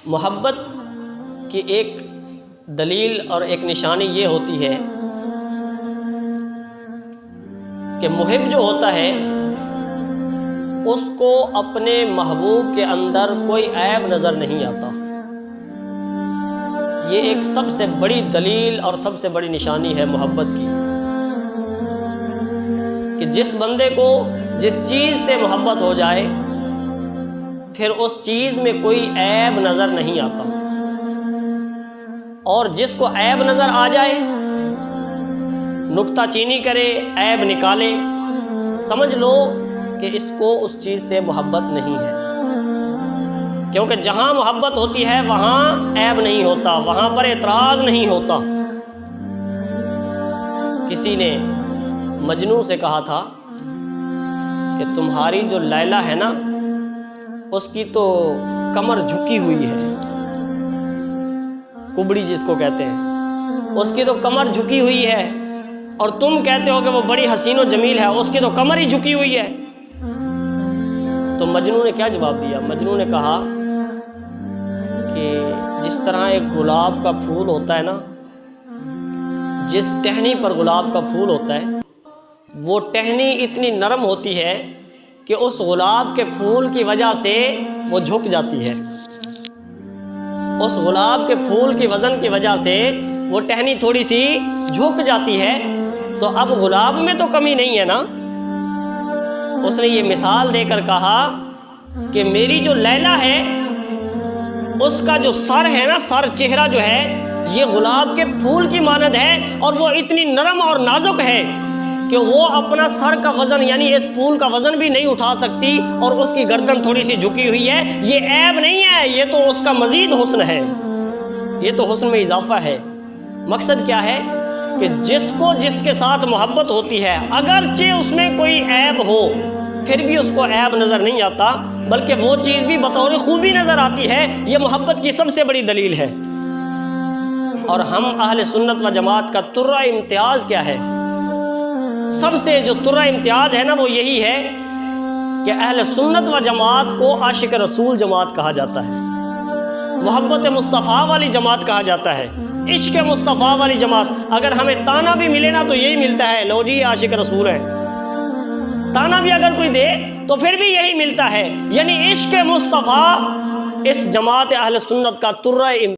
मोहब्बत की एक दलील और एक निशानी ये होती है कि मुहिब जो होता है उसको अपने महबूब के अंदर कोई ऐब नज़र नहीं आता। ये एक सबसे बड़ी दलील और सबसे बड़ी निशानी है मोहब्बत की कि जिस बंदे को जिस चीज़ से मोहब्बत हो जाए फिर उस चीज़ में कोई ऐब नज़र नहीं आता, और जिसको ऐब नज़र आ जाए नुक्ता चीनी करे, ऐब निकाले, समझ लो कि इसको उस चीज़ से मोहब्बत नहीं है। क्योंकि जहाँ मोहब्बत होती है वहाँ ऐब नहीं होता, वहाँ पर एतराज़ नहीं होता। किसी ने मजनू से कहा था कि तुम्हारी जो लैला है ना उसकी तो कमर झुकी हुई है, कुबड़ी जिसको कहते हैं, उसकी तो कमर झुकी हुई है, और तुम कहते हो कि वो बड़ी हसीन और जमील है, उसकी तो कमर ही झुकी हुई है। तो मजनू ने क्या जवाब दिया? मजनू ने कहा कि जिस तरह एक गुलाब का फूल होता है ना, जिस टहनी पर गुलाब का फूल होता है वो टहनी इतनी नरम होती है कि उस गुलाब के फूल की वजह से वो झुक जाती है, उस गुलाब के फूल की वज़न की वजह से वो टहनी थोड़ी सी झुक जाती है। तो अब गुलाब में तो कमी नहीं है ना। उसने ये मिसाल देकर कहा कि मेरी जो लैला है उसका जो सर है ना, सर चेहरा जो है ये गुलाब के फूल की मानद है, और वो इतनी नरम और नाजुक है कि वो अपना सर का वज़न यानी इस फूल का वज़न भी नहीं उठा सकती, और उसकी गर्दन थोड़ी सी झुकी हुई है। ये ऐब नहीं है, ये तो उसका मज़ीद हुस्न है, ये तो हुस्न में इजाफा है। मकसद क्या है कि जिसको जिसके साथ मोहब्बत होती है अगरचे उसमें कोई ऐब हो फिर भी उसको ऐब नज़र नहीं आता, बल्कि वो चीज़ भी बतौर खूबी नज़र आती है। ये मोहब्बत की सबसे बड़ी दलील है। और हम अहले सुन्नत व जमात का तुर्रा इम्तियाज़ क्या है? सबसे जो तुर्रा इम्तियाज़ है ना वो यही है कि अहले सुन्नत व जमात को आशिक रसूल जमात कहा जाता है, मोहब्बत मुस्तफ़ा वाली जमात कहा जाता है, इश्क मुस्तफ़ा वाली जमात। अगर हमें ताना भी मिले ना तो यही मिलता है, लो जी आशिक रसूल है। ताना भी अगर कोई दे तो फिर भी यही मिलता है, यानी इश्क मुस्तफ़ा इस जमात अहले सुन्नत का तुर्रा